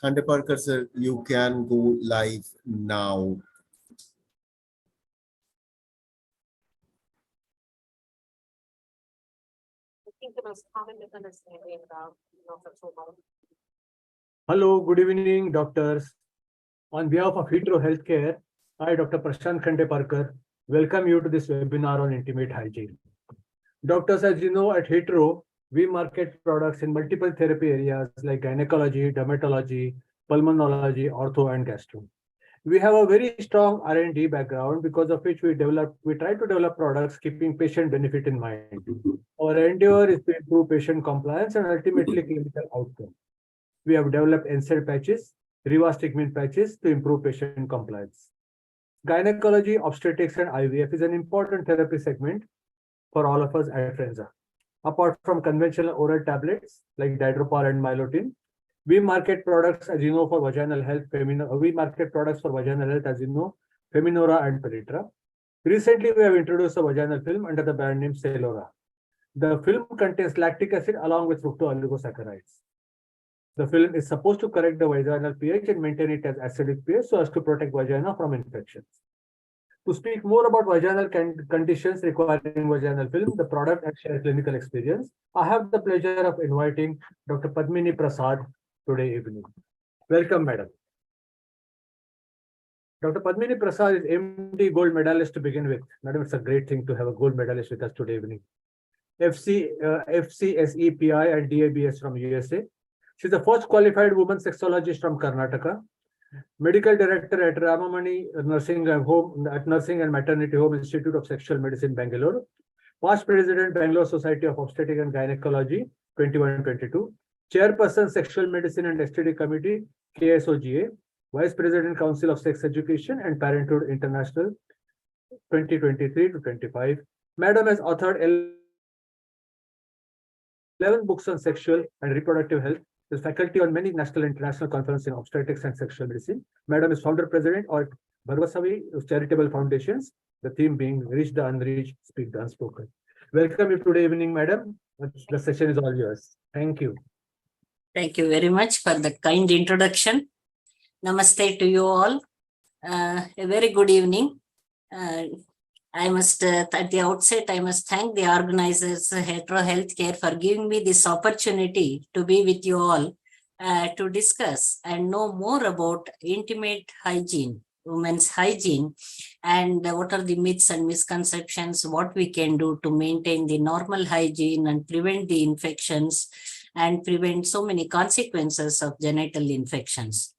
Khande Parkar sir, you can go live now. Hello, good evening, doctors. On behalf of Hetero Healthcare, I, Dr. Prashant Khande Parkar, welcome you to this webinar on intimate hygiene. Doctors, as you know, at Hetero, we market products in multiple therapy areas like gynecology, dermatology, pulmonology, ortho, and gastro. We have a very strong R&D background, because of which we try to develop products keeping patient benefit in mind. Our endeavor is to improve patient compliance and ultimately clinical outcome. We have developed NSAID patches, rivastigmine patches to improve patient compliance. Gynecology, obstetrics, and IVF is an important therapy segment for all of us at Frenza. Apart from conventional oral tablets like Dydropar and Mylotin, we market products, as you know, for vaginal health. We market products for vaginal health, as you know, Feminora and Peritra. Recently, we have introduced a vaginal film under the brand name Celora. The film contains lactic acid along with fructooligosaccharides. The film is supposed to correct the vaginal pH and maintain it as acidic pH so as to protect vagina from infections. To speak more about vaginal conditions requiring vaginal film, the product, and share clinical experience, I have the pleasure of inviting Dr. Padmini Prasad today evening. Welcome, madam. Dr. Padmini Prasad is MD gold medalist to begin with. Madam, it's a great thing to have a gold medalist with us today evening. FCSE PI and DABS from USA. She's the first qualified woman sexologist from Karnataka. Medical director at Ramamani Nursing and Maternity Home Institute of Sexual Medicine, Bangalore. Past president, Bangalore Society of Obstetrics and Gynecology, 21-22. Chairperson, Sexual Medicine and STD Committee, KSOGA. Vice President, Council of Sex Education and Parenthood International, 2023-25. Madam has authored 11 books on sexual and reproductive health. Is faculty on many national and international conferences in obstetrics and sexual medicine. Madam is founder president of Bharvasavi Charitable Foundations, the theme being Reach the Unreached, Speak the Unspoken. Welcome you today evening, madam. The session is all yours. Thank you. Thank you very much for the kind introduction. Namaste to you all. A very good evening. I must, at the outset, I must thank the organizers, Hetero Healthcare, for giving me this opportunity to be with you all to discuss and know more about intimate hygiene, women's hygiene, and what are the myths and misconceptions, what we can do to maintain the normal hygiene and prevent the infections and prevent so many consequences of genital infections.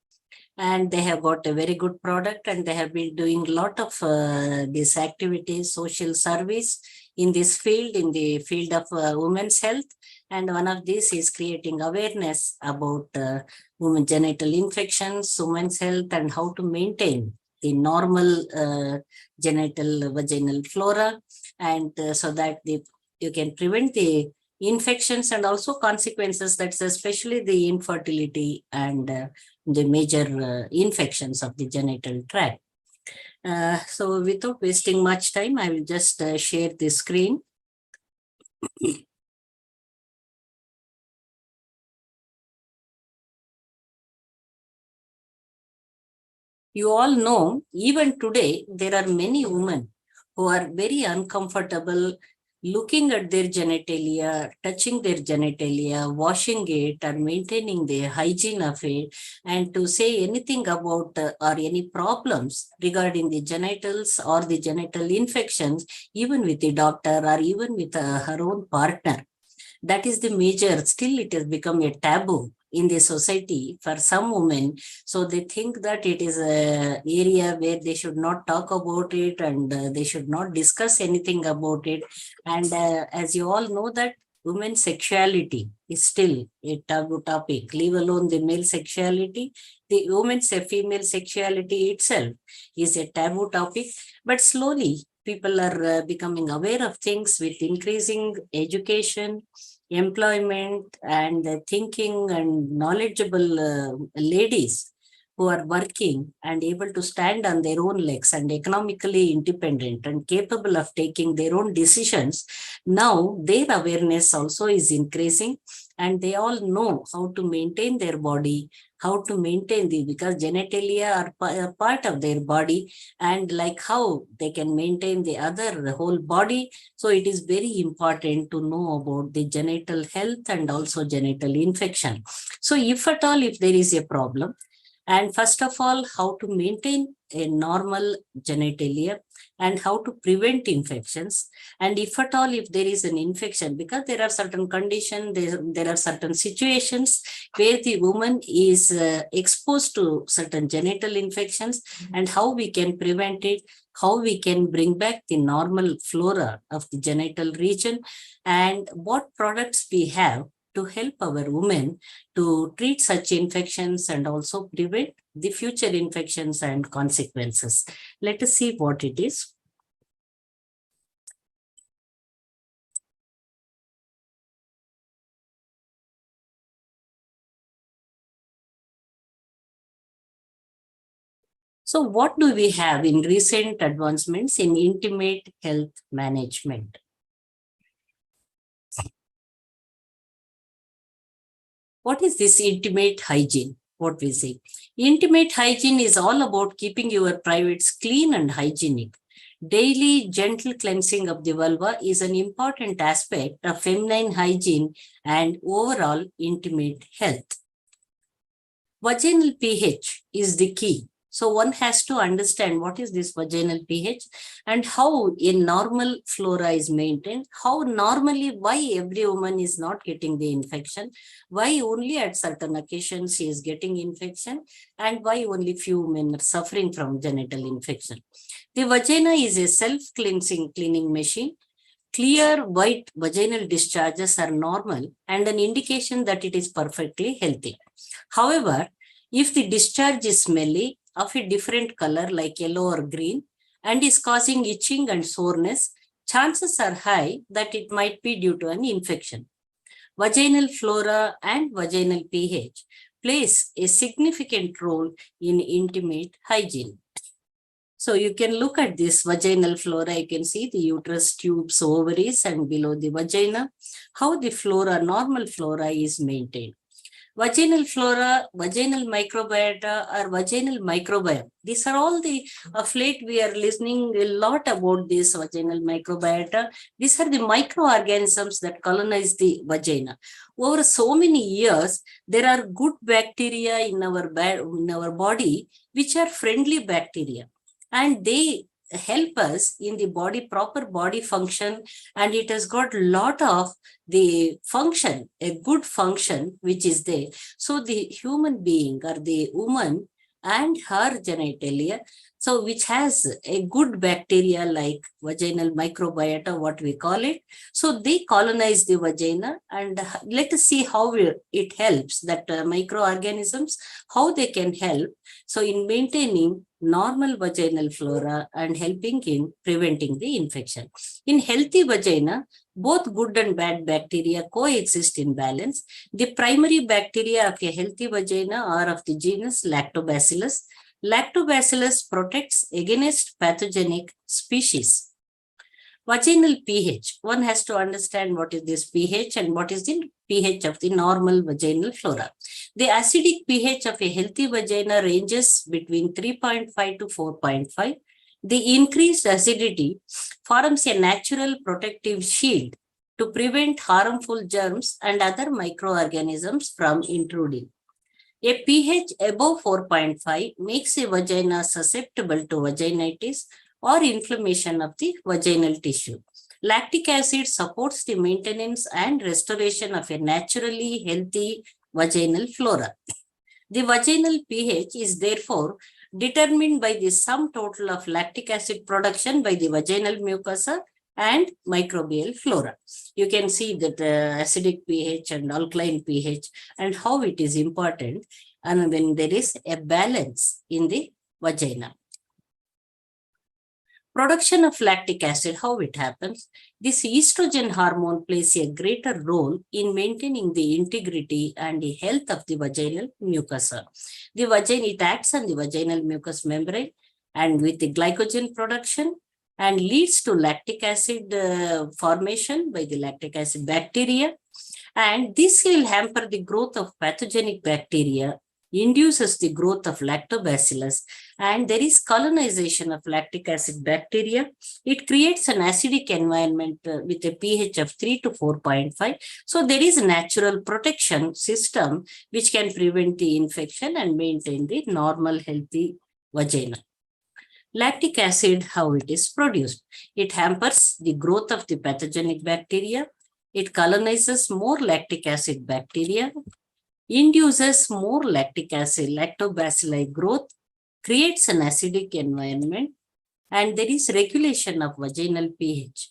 And they have got a very good product, and they have been doing a lot of these activities, social service in this field, in the field of women's health. And one of these is creating awareness about women genital infections, women's health, and how to maintain the normal genital vaginal flora, and so that you can prevent the infections and also consequences, that's especially the infertility and the major infections of the genital tract. So without wasting much time, I will just share the screen. You all know, even today, there are many women who are very uncomfortable looking at their genitalia, touching their genitalia, washing it, and maintaining the hygiene of it, and to say anything about or any problems regarding the genitals or the genital infections, even with the doctor or even with her own partner. That is the major, still it has become a taboo in the society for some women. So they think that it is an area where they should not talk about it, and they should not discuss anything about it. And as you all know that women's sexuality is still a taboo topic, leave alone the male sexuality. The women's female sexuality itself is a taboo topic, but slowly people are becoming aware of things with increasing education, employment, and thinking, and knowledgeable ladies who are working and able to stand on their own legs and economically independent and capable of taking their own decisions. Now their awareness also is increasing, and they all know how to maintain their body, how to maintain because genitalia are a part of their body, and like how they can maintain the whole body. So it is very important to know about the genital health and also genital infection. So if at all, if there is a problem, and first of all, how to maintain a normal genitalia and how to prevent infections. And if at all, if there is an infection, because there are certain conditions, there are certain situations where the woman is exposed to certain genital infections, and how we can prevent it, how we can bring back the normal flora of the genital region, and what products we have to help our women to treat such infections and also prevent the future infections and consequences. Let us see what it is. So what do we have in recent advancements in intimate health management? What is this intimate hygiene? What we say? Intimate hygiene is all about keeping your privates clean and hygienic. Daily gentle cleansing of the vulva is an important aspect of feminine hygiene and overall intimate health. Vaginal pH is the key. So one has to understand what is this vaginal pH and how a normal flora is maintained, how normally, why every woman is not getting the infection, why only at certain occasions she is getting infection, and why only few women are suffering from genital infection. The vagina is a self-cleansing cleaning machine. Clear white vaginal discharges are normal and an indication that it is perfectly healthy. However, if the discharge is smelly, of a different color like yellow or green, and is causing itching and soreness, chances are high that it might be due to an infection. Vaginal flora and vaginal pH plays a significant role in intimate hygiene. So you can look at this vaginal flora. You can see the uterus, tubes, ovaries, and below the vagina, how the flora, normal flora is maintained. Vaginal flora, vaginal microbiota, or vaginal microbiome. These are all the, of late we are listening a lot about this vaginal microbiota. These are the microorganisms that colonize the vagina. Over so many years, there are good bacteria in our body, which are friendly bacteria. And they help us in the body, proper body function, and it has got a lot of the function, a good function which is there. So the human being or the woman and her genitalia, so which has a good bacteria like vaginal microbiota, what we call it. So they colonize the vagina, and let us see how it helps, that microorganisms, how they can help. So in maintaining normal vaginal flora and helping in preventing the infection. In healthy vagina, both good and bad bacteria coexist in balance. The primary bacteria of a healthy vagina are of the genus Lactobacillus. Lactobacillus protects against pathogenic species. Vaginal pH. One has to understand what is this pH and what is the pH of the normal vaginal flora. The acidic pH of a healthy vagina ranges between 3.5 to 4.5. The increased acidity forms a natural protective shield to prevent harmful germs and other microorganisms from intruding. A pH above 4.5 makes a vagina susceptible to vaginitis or inflammation of the vaginal tissue. Lactic acid supports the maintenance and restoration of a naturally healthy vaginal flora. The vaginal pH is therefore determined by the sum total of lactic acid production by the vaginal mucosa and microbial flora. You can see that acidic pH and alkaline pH and how it is important, and when there is a balance in the vagina. Production of lactic acid, how it happens? This estrogen hormone plays a greater role in maintaining the integrity and the health of the vaginal mucosa. The vagina, it acts on the vaginal mucous membrane and with the glycogen production and leads to lactic acid formation by the lactic acid bacteria. And this will hamper the growth of pathogenic bacteria, induces the growth of lactobacillus, and there is colonization of lactic acid bacteria. It creates an acidic environment with a pH of 3 to 4.5. So there is a natural protection system which can prevent the infection and maintain the normal healthy vagina. Lactic acid, how it is produced. It hampers the growth of the pathogenic bacteria. It colonizes more lactic acid bacteria, induces more lactic acid, lactobacilli growth, creates an acidic environment, and there is regulation of vaginal pH.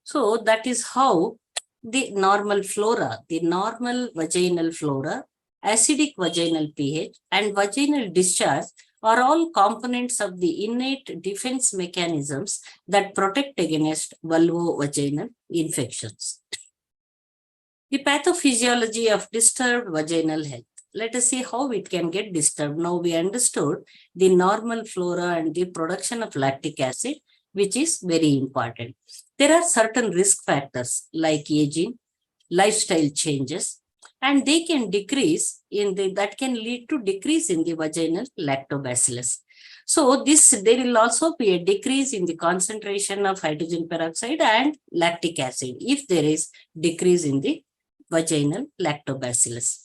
So that is how the normal flora, the normal vaginal flora, acidic vaginal pH, and vaginal discharge are all components of the innate defense mechanisms that protect against vulvovaginal infections. The pathophysiology of disturbed vaginal health. Let us see how it can get disturbed. Now we understood the normal flora and the production of lactic acid, which is very important. There are certain risk factors like aging, lifestyle changes, and they can decrease that can lead to decrease in the vaginal lactobacillus. So there will also be a decrease in the concentration of hydrogen peroxide and lactic acid if there is decrease in the vaginal lactobacillus.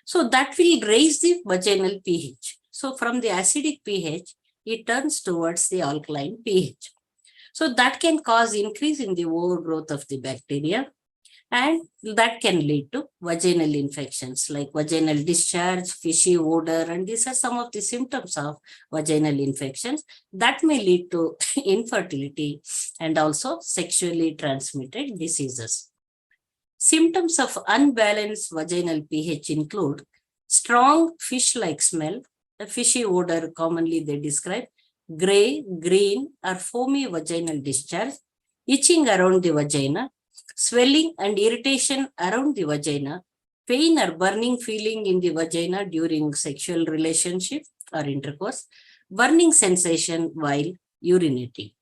So that will raise the vaginal pH. So from the acidic pH, it turns towards the alkaline pH. So that can cause increase in the overgrowth of the bacteria, and that can lead to vaginal infections like vaginal discharge, fishy odor, and these are some of the symptoms of vaginal infections that may lead to infertility and also sexually transmitted diseases. Symptoms of unbalanced vaginal pH include strong fish-like smell, a fishy odor commonly they describe, gray, green, or foamy vaginal discharge, itching around the vagina, swelling and irritation around the vagina, pain or burning feeling in the vagina during sexual relationship or intercourse, burning sensation while urinating.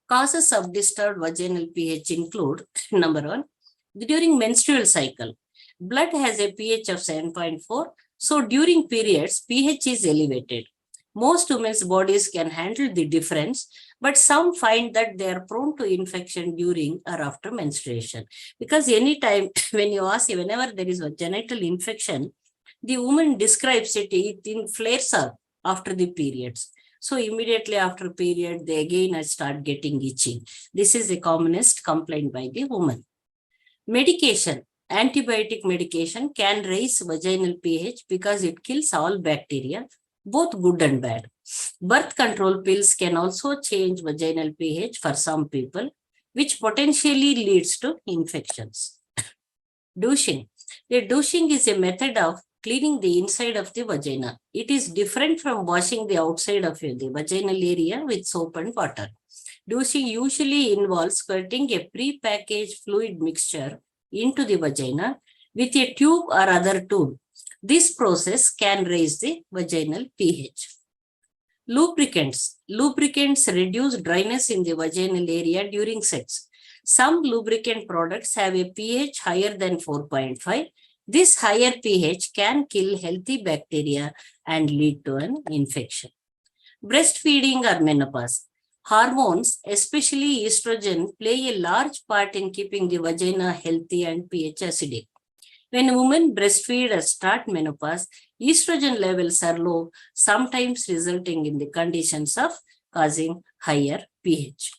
Causes of disturbed vaginal pH include, number one, during menstrual cycle, blood has a pH of 7.4. So during periods, pH is elevated. Most women's bodies can handle the difference, but some find that they are prone to infection during or after menstruation. Because anytime when you ask, whenever there is a genital infection, the woman describes it in flares up after the periods. So immediately after period, they again start getting itching. This is the commonest complaint by the woman. Medication, antibiotic medication can raise vaginal pH because it kills all bacteria, both good and bad. Birth control pills can also change vaginal pH for some people, which potentially leads to infections. Douching. The douching is a method of cleaning the inside of the vagina. It is different from washing the outside of the vaginal area with soap and water. Douching usually involves squirting a pre-packaged fluid mixture into the vagina with a tube or other tool. This process can raise the vaginal pH. Lubricants. Lubricants reduce dryness in the vaginal area during sex. Some lubricant products have a pH higher than 4.5. This higher pH can kill healthy bacteria and lead to an infection. Breastfeeding or menopause. Hormones, especially estrogen, play a large part in keeping the vagina healthy and pH acidic. When women breastfeed or start menopause, estrogen levels are low, sometimes resulting in the conditions of causing higher pH.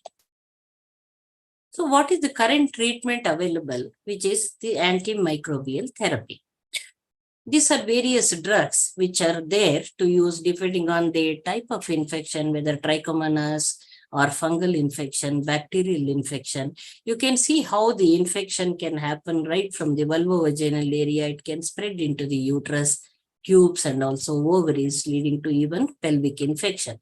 So what is the current treatment available, which is the antimicrobial therapy? These are various drugs which are there to use depending on the type of infection, whether trichomonas or fungal infection, bacterial infection. You can see how the infection can happen right from the vulvovaginal area. It can spread into the uterus, tubes, and also ovaries, leading to even pelvic infection.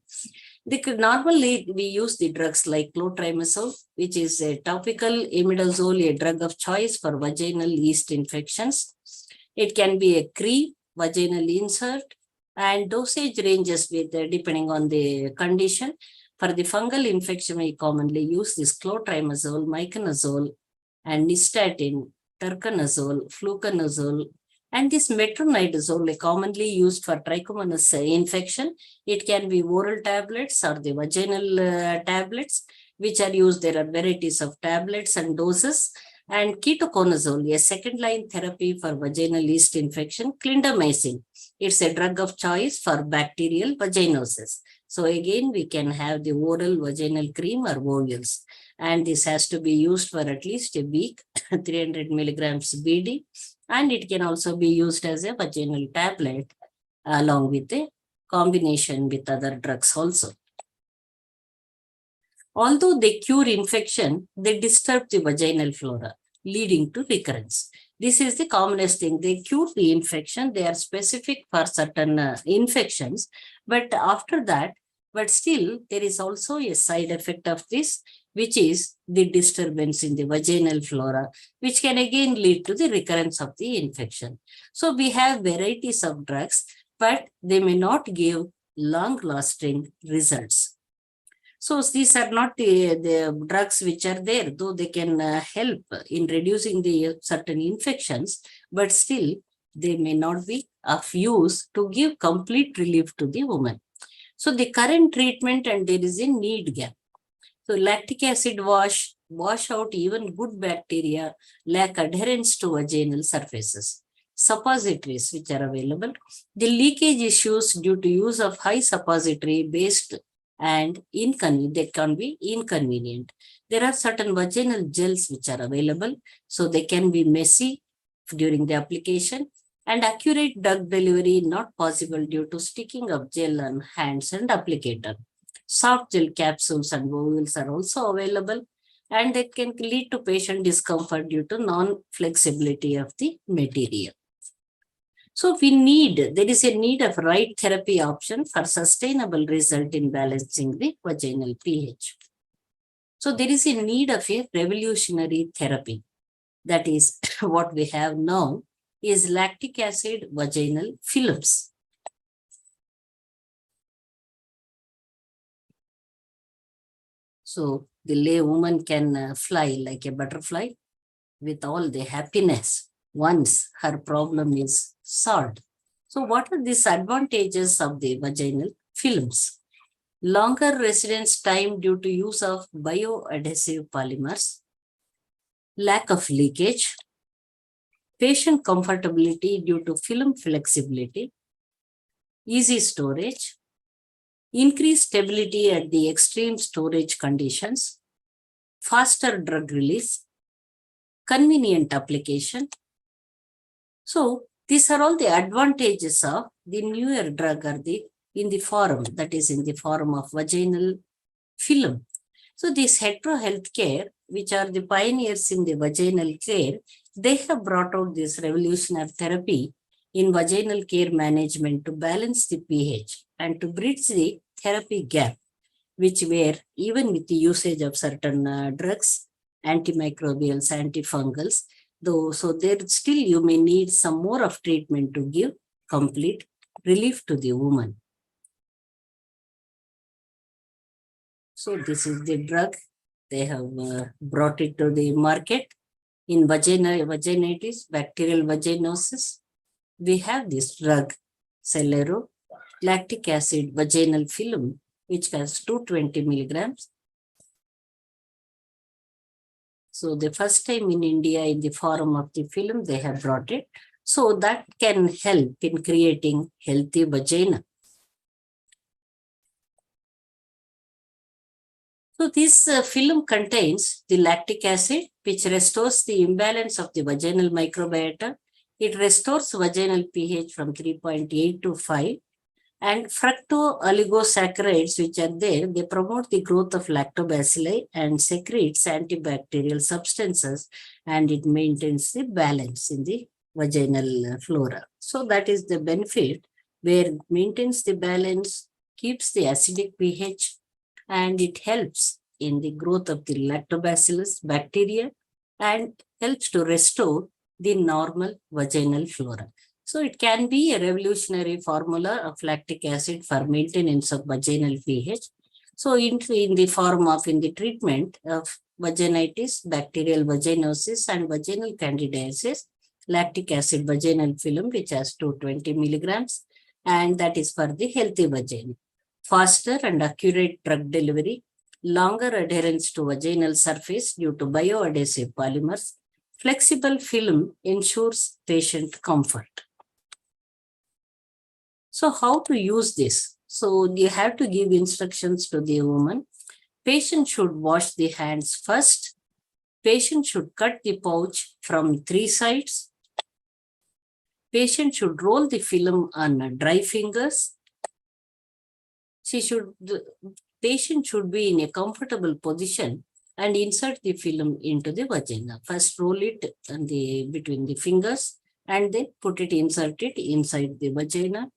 Normally, we use the drugs like clotrimazole, which is a topical imidazole, a drug of choice for vaginal yeast infections. It can be a cream, vaginal insert, and dosage ranges with depending on the condition. For the fungal infection, we commonly use this clotrimazole, miconazole, and nystatin, turconazole, fluconazole, and this metronidazole commonly used for trichomonas infection. It can be oral tablets or the vaginal tablets, which are used. There are varieties of tablets and doses. And ketoconazole, a second-line therapy for vaginal yeast infection. Clindamycin, it's a drug of choice for bacterial vaginosis. So again, we can have the oral vaginal cream or ovules. And this has to be used for at least a week, 300 milligrams BD. And it can also be used as a vaginal tablet along with a combination with other drugs also. Although they cure infection, they disturb the vaginal flora, leading to recurrence. This is the commonest thing. They cure the infection. They are specific for certain infections. But after that, but still, there is also a side effect of this, which is the disturbance in the vaginal flora, which can again lead to the recurrence of the infection. So we have varieties of drugs, but they may not give long-lasting results. So these are not the drugs which are there, though they can help in reducing the certain infections, but still they may not be of use to give complete relief to the woman. So the current treatment, and there is a need gap. So lactic acid wash out even good bacteria, lack adherence to vaginal surfaces. Suppositories which are available. The leakage issues due to use of high suppository based and they can be inconvenient. There are certain vaginal gels which are available, so they can be messy during the application, and accurate drug delivery not possible due to sticking of gel on hands and applicator. Soft gel capsules and ovules are also available, and it can lead to patient discomfort due to non-flexibility of the material. So there is a need of right therapy option for sustainable result in balancing the vaginal pH. So there is a need of a revolutionary therapy. That is what we have now is lactic acid vaginal films. So the lay woman can fly like a butterfly with all the happiness once her problem is solved. So what are these advantages of the vaginal films? Longer residence time due to use of bioadhesive polymers, lack of leakage, patient comfortability due to film flexibility, easy storage, increased stability at the extreme storage conditions, faster drug release, convenient application. So these are all the advantages of the newer drug or in the form, that is in the form of vaginal film. So these hetero healthcare, which are the pioneers in the vaginal care, they have brought out this revolutionary therapy in vaginal care management to balance the pH and to bridge the therapy gap, which were even with the usage of certain drugs, antimicrobials, antifungals, though, so there still you may need some more of treatment to give complete relief to the woman. So this is the drug. They have brought it to the market in vaginitis, bacterial vaginosis. We have this drug, Celero, lactic acid vaginal film, which has 220 milligrams. So the first time in India in the form of the film, they have brought it. So that can help in creating healthy vagina. So this film contains the lactic acid, which restores the imbalance of the vaginal microbiota. It restores vaginal pH from 3.8 to 5. And fructo-oligosaccharides, which are there, they promote the growth of lactobacilli and secretes antibacterial substances, and it maintains the balance in the vaginal flora. So that is the benefit, where it maintains the balance, keeps the acidic pH, and it helps in the growth of the lactobacillus bacteria and helps to restore the normal vaginal flora. So it can be a revolutionary formula of lactic acid for maintenance of vaginal pH. So in the form of in the treatment of vaginitis, bacterial vaginosis and vaginal candidiasis, lactic acid vaginal film, which has 220 milligrams, and that is for the healthy vagina. Faster and accurate drug delivery, longer adherence to vaginal surface due to bioadhesive polymers, flexible film ensures patient comfort. So how to use this? So you have to give instructions to the woman. Patient should wash the hands first. Patient should cut the pouch from 3 sides. Patient should roll the film on dry fingers. Patient should be in a comfortable position and insert the film into the vagina. First roll it between the fingers and then insert it inside the vagina.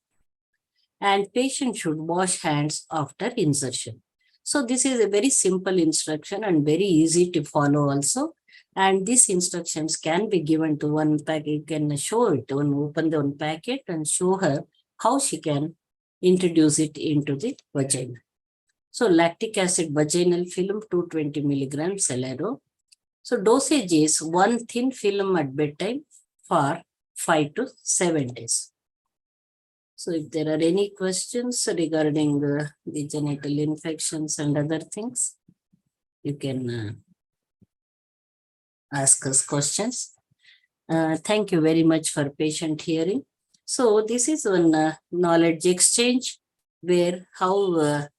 And patient should wash hands after insertion. So this is a very simple instruction and very easy to follow also. And these instructions can be given to one packet. You can show it, open the one packet and show her how she can introduce it into the vagina. So lactic acid vaginal film 220 milligrams Celero. So dosage is 1 thin film at bedtime for 5 to 7 days. So if there are any questions regarding the genital infections and other things, you can ask us questions. Thank you very much for patient hearing. So this is one knowledge exchange where how a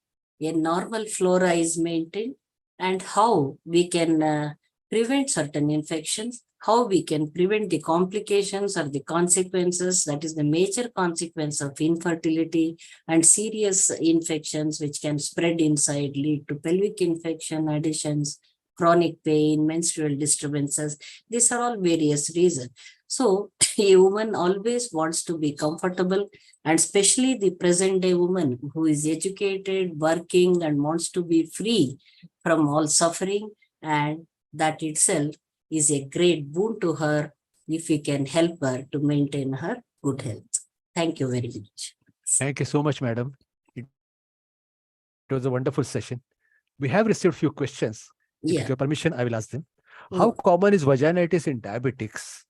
normal flora is maintained and how we can prevent certain infections, how we can prevent the complications or the consequences, that is the major consequence of infertility and serious infections which can spread inside, lead to pelvic infection, adhesions, chronic pain, menstrual disturbances. These are all various reasons. So a woman always wants to be comfortable, and especially the present day woman who is educated, working, and wants to be free from all suffering, and that itself is a great boon to her if we can help her to maintain her good health. Thank you very much. Thank you so much, madam. It was a wonderful session. We have received a few questions. Yeah. With your permission, I will ask them. How common is vaginitis in diabetics?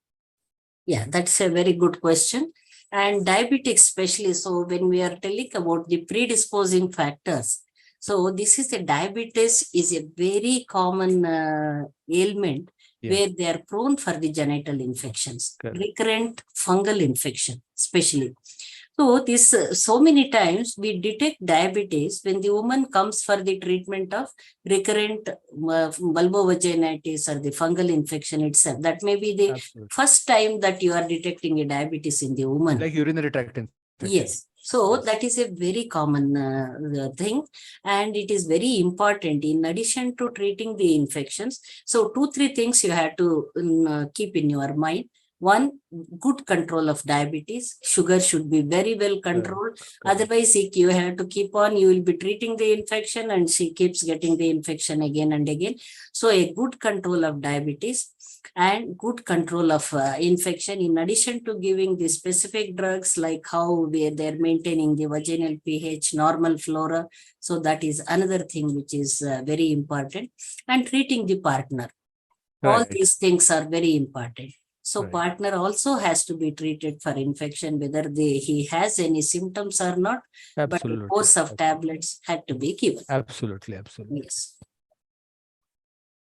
Yeah, that's a very good question. And diabetics especially, so when we are telling about the predisposing factors, so this is diabetes is a very common ailment where they are prone for the genital infections, recurrent fungal infection, especially. So this so many times we detect diabetes when the woman comes for the treatment of recurrent vulvovaginitis or the fungal infection itself. That may be the first time that you are detecting a diabetes in the woman. Like urinary tract infection. Yes. So that is a very common thing, and it is very important in addition to treating the infections. So 2-3 things you have to keep in your mind. One, good control of diabetes. Sugar should be very well controlled. Otherwise, you have to keep on, you will be treating the infection and she keeps getting the infection again and again. So a good control of diabetes and good control of infection, in addition to giving the specific drugs like how they're maintaining the vaginal pH, normal flora. So that is another thing which is very important. And treating the partner. All these things are very important. So partner also has to be treated for infection, whether he has any symptoms or not. Absolutely. But a course of tablets had to be given. Absolutely. Yes.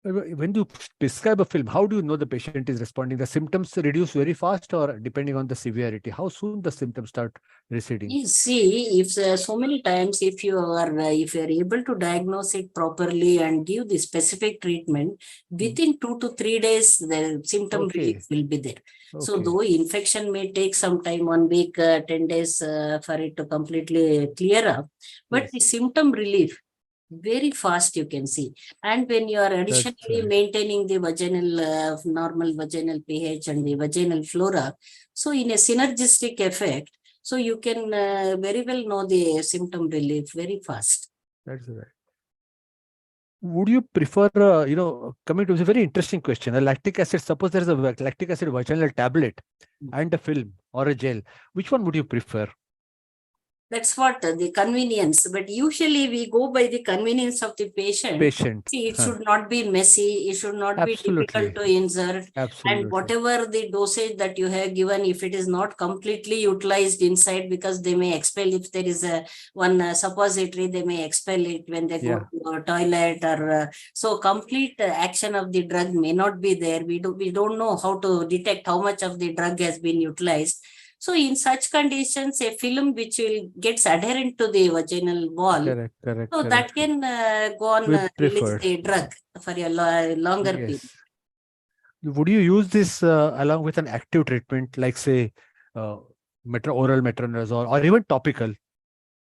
When you prescribe a film, how do you know the patient is responding? The symptoms reduce very fast, or depending on the severity, how soon the symptoms start receding? You see, if so many times, if you are able to diagnose it properly and give the specific treatment, within 2 to 3 days, the symptom relief will be there. So though infection may take some time, 1 week, 10 days for it to completely clear up, but the symptom relief very fast you can see. And when you are additionally maintaining the vaginal normal vaginal pH and the vaginal flora, so in a synergistic effect, so you can very well know the symptom relief very fast. That's right. Would you prefer, coming to a very interesting question, a lactic acid, suppose there is a lactic acid vaginal tablet and a film or a gel, which one would you prefer? That's what the convenience. But usually we go by the convenience of the patient. See, it should not be messy. It should not be difficult to insert. And whatever the dosage that you have given, if it is not completely utilized inside, because they may expel, if there is one suppository, they may expel it when they go to a toilet, or so complete action of the drug may not be there. We don't know how to detect how much of the drug has been utilized. So in such conditions, a film which will gets adherent to the vaginal wall, that can go on release the drug for a longer period. Would you use this along with an active treatment, like say oral metronidazole, or even topical?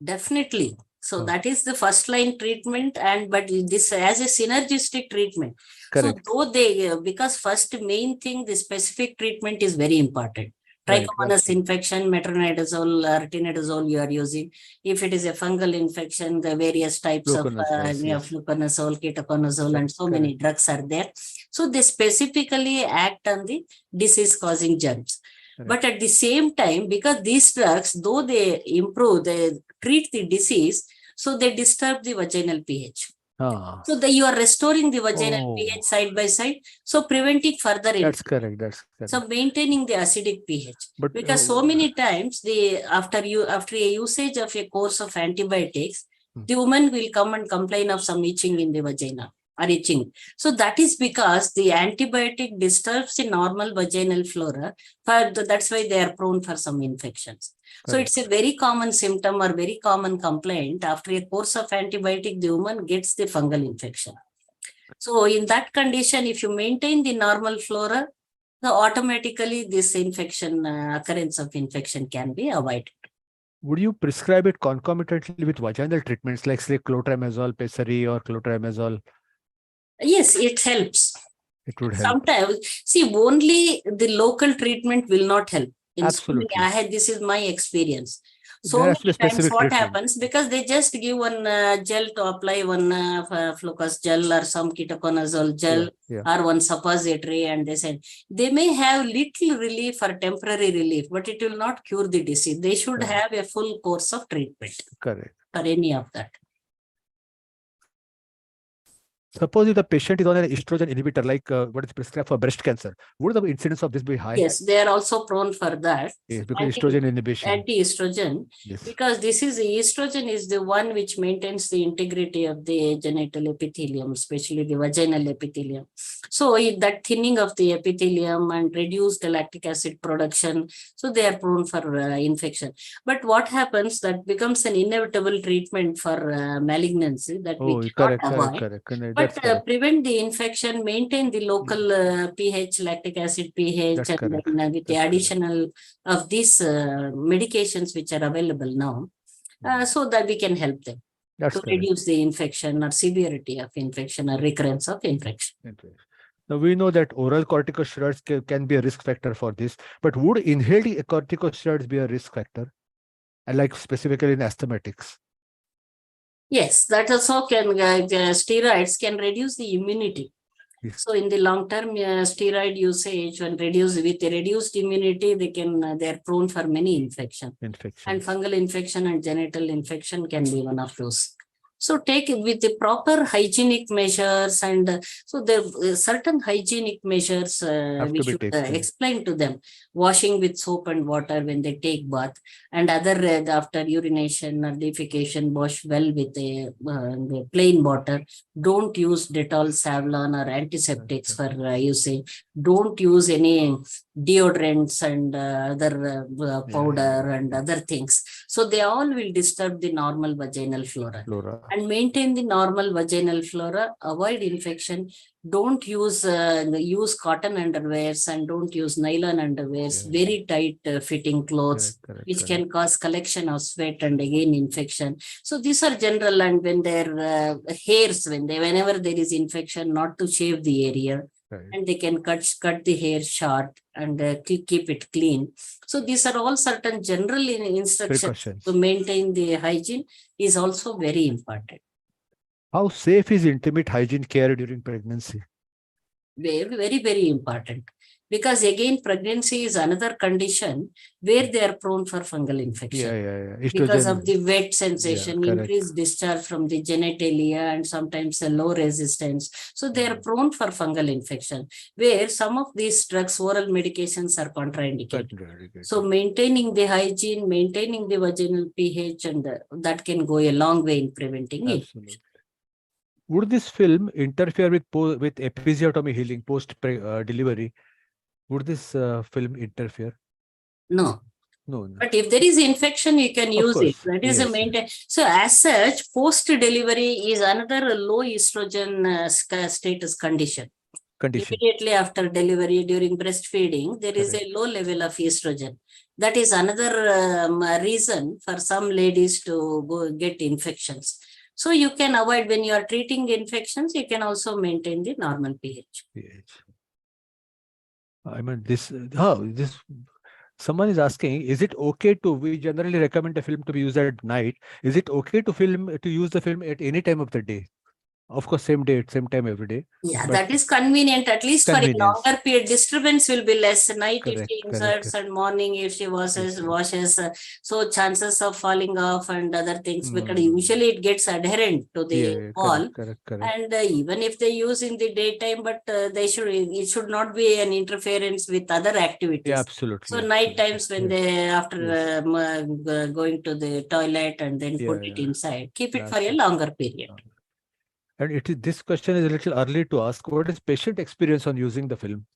Definitely. So that is the first line treatment, but this as a synergistic treatment. Correct. So though because first main thing, the specific treatment is very important. Trichomonas infection, metronidazole, retinidazole you are using. If it is a fungal infection, the various types of fluconazole, ketoconazole, and so many drugs are there. So they specifically act on the disease-causing germs. But at the same time, because these drugs, though they improve, they treat the disease, so they disturb the vaginal pH. So you are restoring the vaginal pH side by side, so preventing further infection. That's correct. So maintaining the acidic pH. But because so many times after a usage of a course of antibiotics, the woman will come and complain of some itching in the vagina or itching. So that is because the antibiotic disturbs the normal vaginal flora. That's why they are prone for some infections. Correct. So it's a very common symptom or very common complaint. After a course of antibiotic, the woman gets the fungal infection. So in that condition, if you maintain the normal flora, so automatically this infection, occurrence of infection can be avoided. Would you prescribe it concomitantly with vaginal treatments like say clotrimazole, pessary, or clotrimazole? Yes, it helps. It would help. Sometimes, see, only the local treatment will not help. Absolutely. This is my experience. So many times what happens, because they just give one gel to apply, one flucus gel or some ketoconazole gel or one suppository, and they said they may have little relief or temporary relief, but it will not cure the disease. They should have a full course of treatment. Correct. For any of that. Suppose if the patient is on an estrogen inhibitor, like what is prescribed for breast cancer, would the incidence of this be high? Yes, they are also prone for that. Yes, because estrogen inhibition. Anti-estrogen. Yes. Because estrogen is the one which maintains the integrity of the genital epithelium, especially the vaginal epithelium. So that thinning of the epithelium and reduced lactic acid production, so they are prone for infection. But what happens, that becomes an inevitable treatment for malignancy that we cannot avoid. But prevent the infection, maintain the local pH, lactic acid pH, and then with the additional of these medications which are available now, so that we can help them to reduce the infection or severity of infection or recurrence of infection. Now we know that oral corticosteroids can be a risk factor for this, but would inhaled corticosteroids be a risk factor? And like specifically in asthmatics? Yes, that also can, steroids can reduce the immunity. Yes. So in the long term, steroid usage, when with the reduced immunity, they are prone for many infections. And fungal infection and genital infection can be one of those. So take it with the proper hygienic measures, and so there are certain hygienic measures we should explain to them. Washing with soap and water when they take bath, and other after urination or defecation, wash well with the plain water. Don't use Dettol, Savlon or antiseptics for usage. Don't use any deodorants and other powder and other things. So they all will disturb the normal vaginal flora. And maintain the normal vaginal flora, avoid infection. Don't use cotton underwears and don't use nylon underwears, very tight fitting clothes, which can cause collection of sweat and again infection. So these are general, and when their hairs, whenever there is infection, not to shave the area. And they can cut the hair short and keep it clean. So these are all certain general instructions to maintain the hygiene is also very important. How safe is intimate hygiene care during pregnancy? Very, very, very important. Because again, pregnancy is another condition where they are prone for fungal infection. Because of the wet sensation, increased discharge from the genitalia, and sometimes a low resistance. So they are prone for fungal infection, where some of these drugs, oral medications, are contraindicated. So maintaining the hygiene, maintaining the vaginal pH, and that can go a long way in preventing it. Would this film interfere with episiotomy healing post delivery? Would this film interfere? No. No. But if there is infection, you can use it. That is a maintain. So as such, post-delivery is another low estrogen status condition. Immediately after delivery, during breastfeeding, there is a low level of estrogen. That is another reason for some ladies to go get infections. So you can avoid, when you are treating infections, you can also maintain the normal pH. I mean, someone is asking, is it okay we generally recommend a film to be used at night. Is it okay to use the film at any time of the day? Of course, same day, same time every day. Yeah, that is convenient, at least for a longer period. Disturbance will be less. Night if she inserts and morning if she washes. So chances of falling off and other things, because usually it gets adherent to the wall. And even if they use in the daytime, but it should not be an interference with other activities. Absolutely. So night times when they, after going to the toilet and then put it inside, keep it for a longer period. And this question is a little early to ask. What is patient experience on using the film?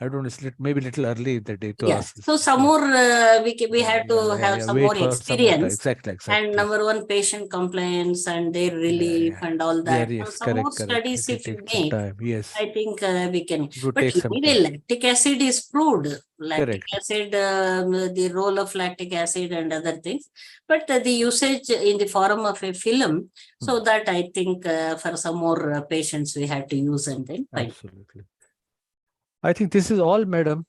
I don't know, it's maybe a little early in the day to ask. So some more, we have to have some more experience. Exactly. And number one, patient compliance and their relief and all that. So some more studies if you make, I think we can. But anyway, lactic acid is proved. Lactic acid, the role of lactic acid and other things. But the usage in the form of a film, so that I think for some more patients we had to use and then find. Absolutely. I think this is all, madam.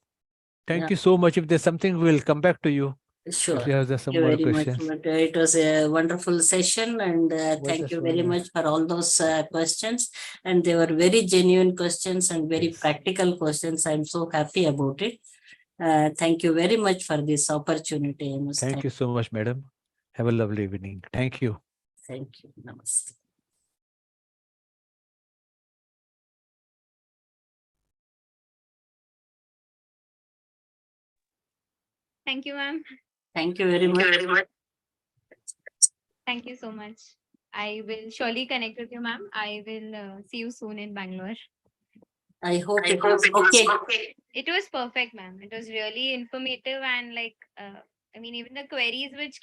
Thank you so much. If there's something, we'll come back to you. Sure. If you have some more questions. Much. It was a wonderful session, and thank you very much for all those questions. And they were very genuine questions and very practical questions. I'm so happy about it. Thank you very much for this opportunity. Thank you so much, madam. Have a lovely evening. Thank you. Thank you. Namaste. Thank you, ma'am. Thank you very much. Thank you so much. I will surely connect with you, ma'am. I will see you soon in Bangalore. I hope it was okay. It was perfect, ma'am. It was really informative and I mean, even the queries which